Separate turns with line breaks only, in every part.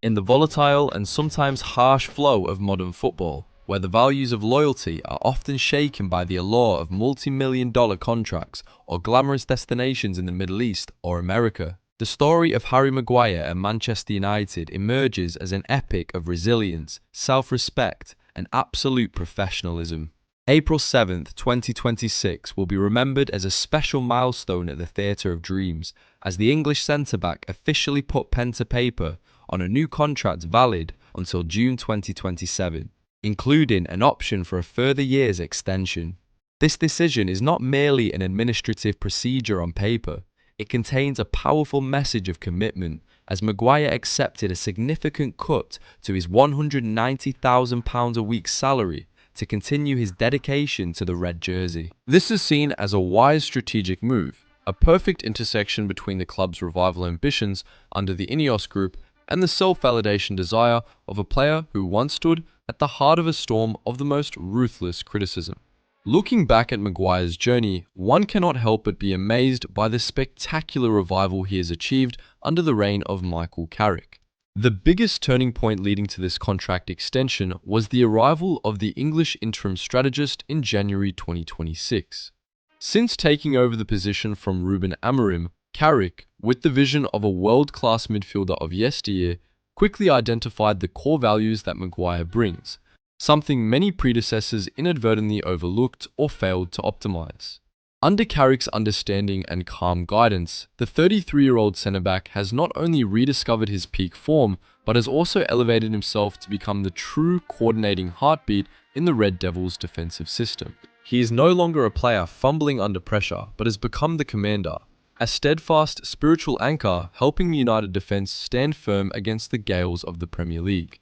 In the volatile and sometimes harsh flow of modern football, where the values of loyalty are often shaken by the allure of multi-million-dollar contracts or glamorous destinations in the Middle East or America, the story of Harry Maguire and Manchester United emerges as an epic of resilience, self-respect, and absolute professionalism. April 7th, 2026 will be remembered as a special milestone at the Theatre of Dreams, as the English centre-back officially put pen to paper on a new contract valid until June 2027, including an option for a further year's extension. This decision is not merely an administrative procedure on paper, it contains a powerful message of commitment, as Maguire accepted a significant cut to his £190,000 a week salary to continue his dedication to the red jersey. This is seen as a wise strategic move, a perfect intersection between the club's revival ambitions under the Ineos Group and the self-validation desire of a player who once stood at the heart of a storm of the most ruthless criticism. Looking back at Maguire's journey, one cannot help but be amazed by the spectacular revival he has achieved under the reign of Michael Carrick. The biggest turning point leading to this contract extension was the arrival of the English interim strategist in January 2026. Since taking over the position from Ruben Amorim, Carrick, with the vision of a world-class midfielder of yesteryear, quickly identified the core values that Maguire brings, something many predecessors inadvertently overlooked or failed to optimize. Under Carrick's understanding and calm guidance, the 33-year-old centre-back has not only rediscovered his peak form, but has also elevated himself to become the true coordinating heartbeat in the Red Devils' defensive system. He is no longer a player fumbling under pressure, but has become the commander, a steadfast spiritual anchor helping the United defence stand firm against the gales of the Premier League.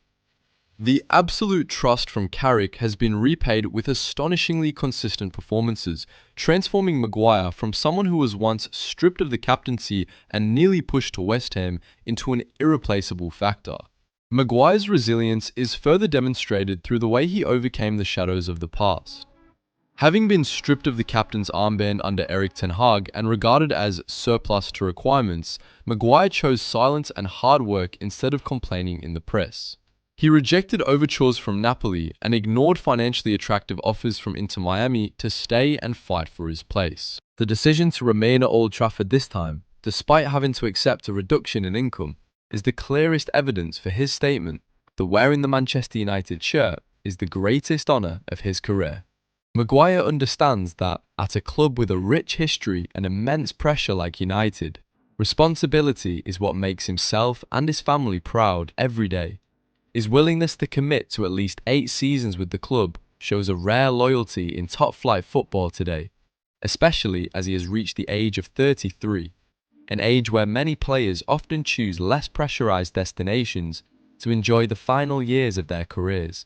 The absolute trust from Carrick has been repaid with astonishingly consistent performances, transforming Maguire from someone who was once stripped of the captaincy and nearly pushed to West Ham into an irreplaceable factor. Maguire's resilience is further demonstrated through the way he overcame the shadows of the past. Having been stripped of the captain's armband under Erik ten Hag and regarded as surplus to requirements, Maguire chose silence and hard work instead of complaining in the press. He rejected overtures from Napoli and ignored financially attractive offers from Inter Miami to stay and fight for his place. The decision to remain at Old Trafford this time, despite having to accept a reduction in income, is the clearest evidence for his statement that wearing the Manchester United shirt is the greatest honour of his career. Maguire understands that, at a club with a rich history and immense pressure like United, responsibility is what makes himself and his family proud every day. His willingness to commit to at least 8 seasons with the club shows a rare loyalty in top-flight football today, especially as he has reached the age of 33, an age where many players often choose less pressurized destinations to enjoy the final years of their careers.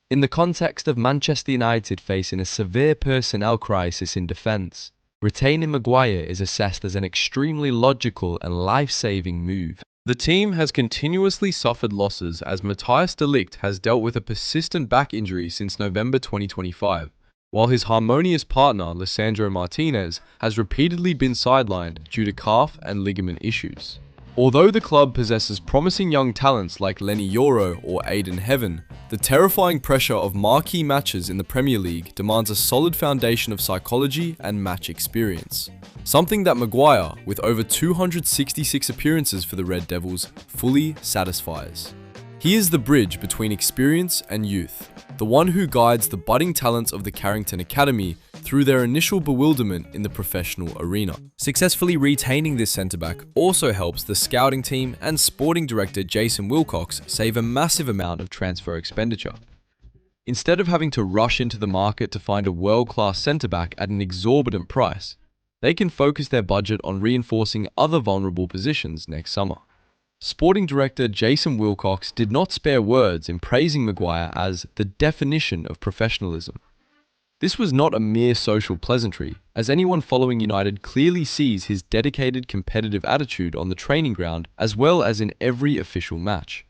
In the context of Manchester United facing a severe personnel crisis in defence, retaining Maguire is assessed as an extremely logical and life-saving move. The team has continuously suffered losses as Matthijs de Ligt has dealt with a persistent back injury since November 2025, while his harmonious partner Lisandro Martinez has repeatedly been sidelined due to calf and ligament issues. Although the club possesses promising young talents like Lenny Yoro or Aiden Heaven, the terrifying pressure of marquee matches in the Premier League demands a solid foundation of psychology and match experience. Something that Maguire, with over 266 appearances for the Red Devils, fully satisfies. He is the bridge between experience and youth, the one who guides the budding talents of the Carrington Academy through their initial bewilderment in the professional arena. Successfully retaining this centre-back also helps the scouting team and sporting director Jason Wilcox save a massive amount of transfer expenditure. Instead of having to rush into the market to find a world-class centre-back at an exorbitant price, they can focus their budget on reinforcing other vulnerable positions next summer. Sporting director Jason Wilcox did not spare words in praising Maguire as the definition of professionalism. This was not a mere social pleasantry, as anyone following United clearly sees his dedicated competitive attitude on the training ground as well as in every official match.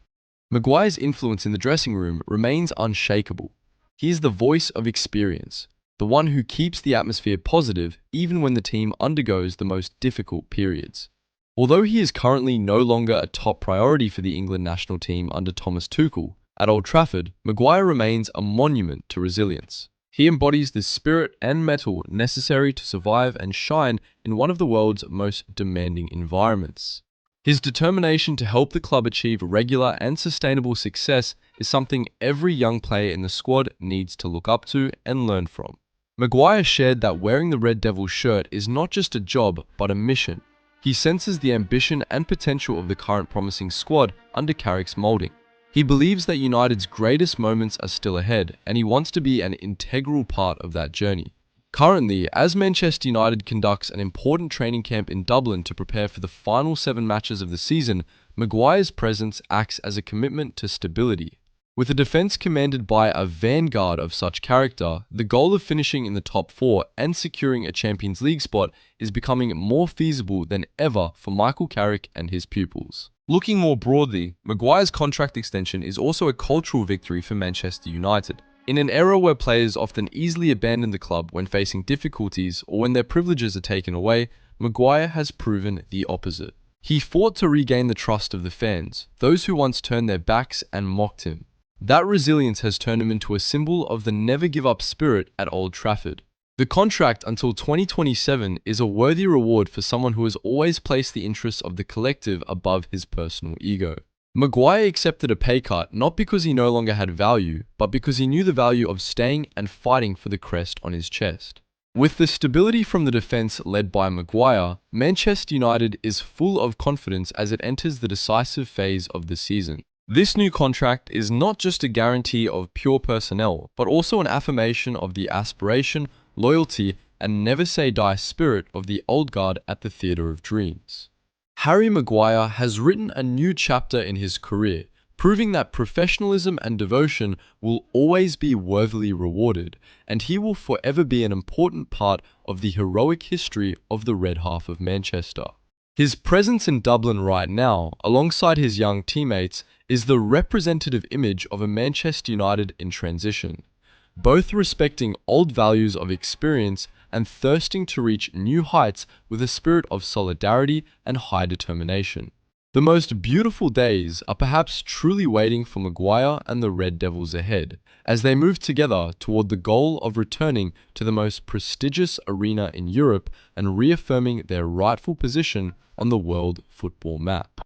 Maguire's influence in the dressing room remains unshakable. He is the voice of experience, the one who keeps the atmosphere positive even when the team undergoes the most difficult periods. Although he is currently no longer a top priority for the England national team under Thomas Tuchel, at Old Trafford, Maguire remains a monument to resilience. He embodies the spirit and mettle necessary to survive and shine in one of the world's most demanding environments. His determination to help the club achieve regular and sustainable success is something every young player in the squad needs to look up to and learn from. Maguire shared that wearing the Red Devils shirt is not just a job, but a mission. He senses the ambition and potential of the current promising squad under Carrick's moulding. He believes that United's greatest moments are still ahead, and he wants to be an integral part of that journey. Currently, as Manchester United conducts an important training camp in Dublin to prepare for the final 7 matches of the season, Maguire's presence acts as a commitment to stability. With a defence commanded by a vanguard of such character, the goal of finishing in the top 4 and securing a Champions League spot is becoming more feasible than ever for Michael Carrick and his pupils. Looking more broadly, Maguire's contract extension is also a cultural victory for Manchester United. In an era where players often easily abandon the club when facing difficulties or when their privileges are taken away, Maguire has proven the opposite. He fought to regain the trust of the fans, those who once turned their backs and mocked him. That resilience has turned him into a symbol of the never-give-up spirit at Old Trafford. The contract until 2027 is a worthy reward for someone who has always placed the interests of the collective above his personal ego. Maguire accepted a pay cut not because he no longer had value, but because he knew the value of staying and fighting for the crest on his chest. With the stability from the defence led by Maguire, Manchester United is full of confidence as it enters the decisive phase of the season. This new contract is not just a guarantee of pure personnel, but also an affirmation of the aspiration, loyalty, and never-say-die spirit of the old guard at the Theatre of Dreams. Harry Maguire has written a new chapter in his career, proving that professionalism and devotion will always be worthily rewarded, and he will forever be an important part of the heroic history of the Red Half of Manchester. His presence in Dublin right now, alongside his young teammates, is the representative image of a Manchester United in transition, both respecting old values of experience and thirsting to reach new heights with a spirit of solidarity and high determination. The most beautiful days are perhaps truly waiting for Maguire and the Red Devils ahead, as they move together toward the goal of returning to the most prestigious arena in Europe and reaffirming their rightful position on the world football map.